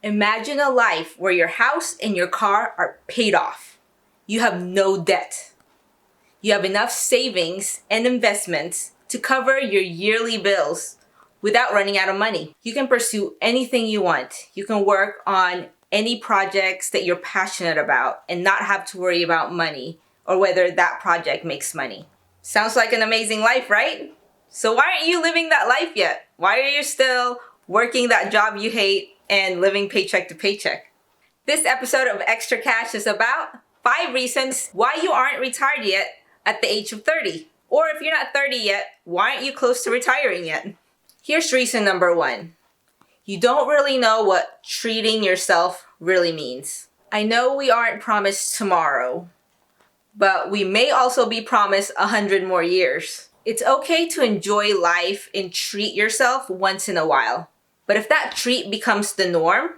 Imagine a life where your house and your car are paid off. You have no debt. You have enough savings and investments to cover your yearly bills without running out of money. You can pursue anything you want. You can work on any projects that you're passionate about and not have to worry about money or whether that project makes money. Sounds like an amazing life, right? So why aren't you living that life yet? Why are you still working that job you hate and living paycheck to paycheck? This episode of Extra Cash is about 5 reasons why you aren't retired yet at the age of 30. Or if you're not 30 yet, why aren't you close to retiring yet? Here's reason number 1. You don't really know what treating yourself really means. I know we aren't promised tomorrow, but we may also be promised 100 more years. It's okay to enjoy life and treat yourself once in a while. But if that treat becomes the norm,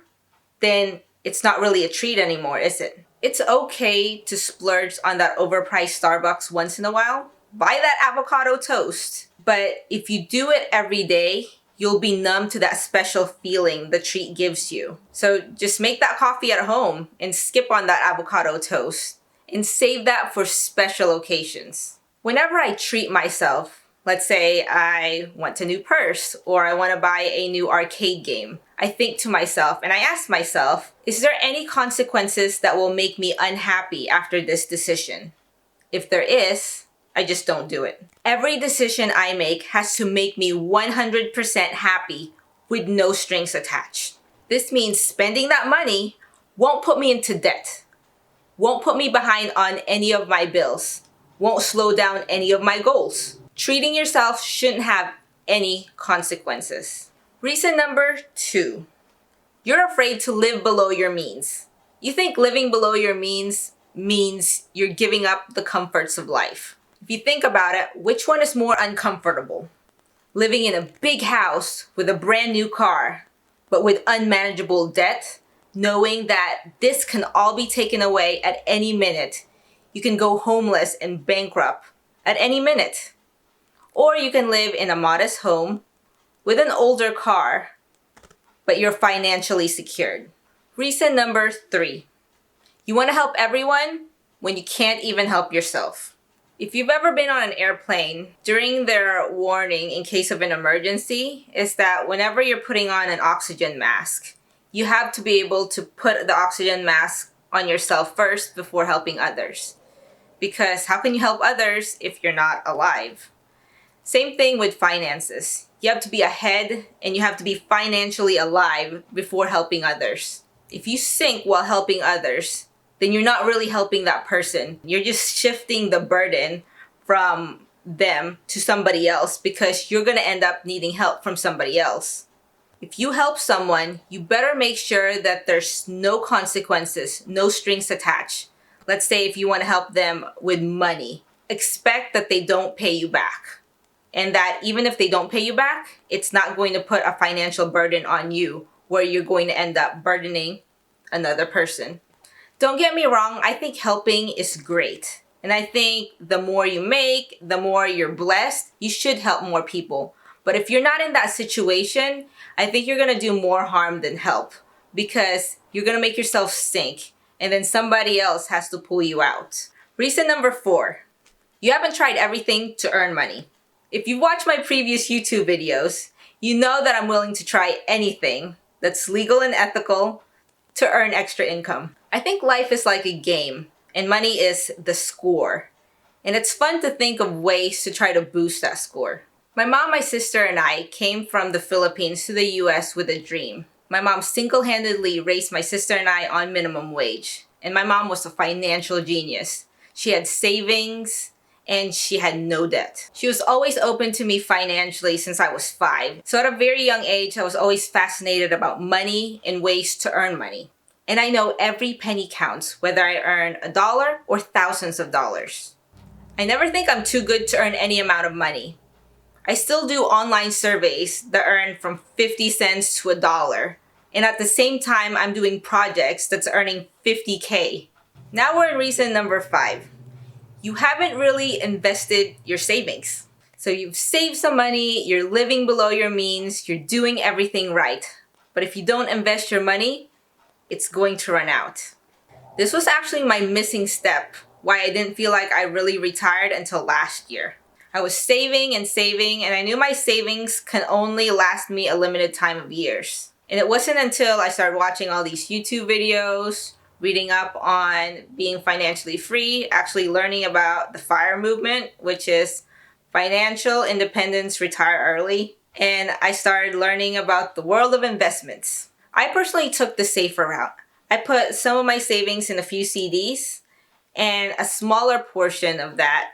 then it's not really a treat anymore, is it? It's okay to splurge on that overpriced Starbucks once in a while. Buy that avocado toast. But if you do it every day, you'll be numb to that special feeling the treat gives you. So just make that coffee at home and skip on that avocado toast and save that for special occasions. Whenever I treat myself, let's say I want a new purse or I want to buy a new arcade game, I think to myself and I ask myself, is there any consequences that will make me unhappy after this decision? If there is, I just don't do it. Every decision I make has to make me 100% happy with no strings attached. This means spending that money won't put me into debt, won't put me behind on any of my bills, won't slow down any of my goals. Treating yourself shouldn't have any consequences. Reason number 2. You're afraid to live below your means. You think living below your means you're giving up the comforts of life. If you think about it, which one is more uncomfortable? Living in a big house with a brand new car, but with unmanageable debt, knowing that this can all be taken away at any minute. You can go homeless and bankrupt at any minute. Or you can live in a modest home with an older car, but you're financially secured. Reason number 3. You want to help everyone when you can't even help yourself. If you've ever been on an airplane, during their warning in case of an emergency is that whenever you're putting on an oxygen mask, you have to be able to put the oxygen mask on yourself first before helping others. Because how can you help others if you're not alive? Same thing with finances. You have to be ahead and you have to be financially alive before helping others. If you sink while helping others, then you're not really helping that person. You're just shifting the burden from them to somebody else because you're going to end up needing help from somebody else. If you help someone, you better make sure that there's no consequences, no strings attached. Let's say if you want to help them with money, expect that they don't pay you back. And that even if they don't pay you back, it's not going to put a financial burden on you where you're going to end up burdening another person. Don't get me wrong, I think helping is great. And I think the more you make, the more you're blessed, you should help more people. But if you're not in that situation, I think you're going to do more harm than help because you're going to make yourself sink and then somebody else has to pull you out. Reason number 4. You haven't tried everything to earn money. If you've watched my previous YouTube videos, you know that I'm willing to try anything that's legal and ethical to earn extra income. I think life is like a game and money is the score. And it's fun to think of ways to try to boost that score. My mom, my sister, and I came from the Philippines to the US with a dream. My mom single-handedly raised my sister and I on minimum wage. And my mom was a financial genius. She had savings and she had no debt. She was always open to me financially since I was 5. So at a very young age, I was always fascinated about money and ways to earn money. And I know every penny counts, whether I earn $1 or thousands of dollars. I never think I'm too good to earn any amount of money. I still do online surveys that earn from 50 cents to $1. And at the same time, I'm doing projects that's earning 50K. Now we're in reason number 5. You haven't really invested your savings. So you've saved some money, you're living below your means, you're doing everything right. But if you don't invest your money, it's going to run out. This was actually my missing step, why I didn't feel like I really retired until last year. I was saving and saving, and I knew my savings can only last me a limited time of years. And it wasn't until I started watching all these YouTube videos, reading up on being financially free, actually learning about the FIRE movement, which is Financial Independence Retire Early, and I started learning about the world of investments. I personally took the safer route. I put some of my savings in a few CDs and a smaller portion of that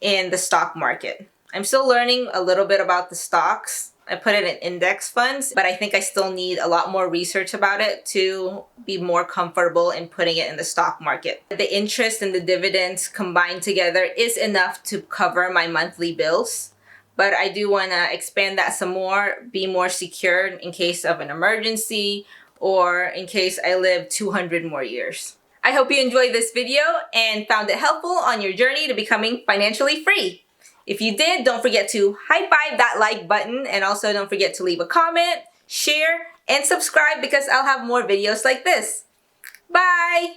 in the stock market. I'm still learning a little bit about the stocks. I put it in index funds, but I think I still need a lot more research about it to be more comfortable in putting it in the stock market. The interest and the dividends combined together is enough to cover my monthly bills, but I do want to expand that some more, be more secure in case of an emergency or in case I live 200 more years. I hope you enjoyed this video and found it helpful on your journey to becoming financially free. If you did, don't forget to high-five that like button, and also don't forget to leave a comment, share, and subscribe because I'll have more videos like this. Bye!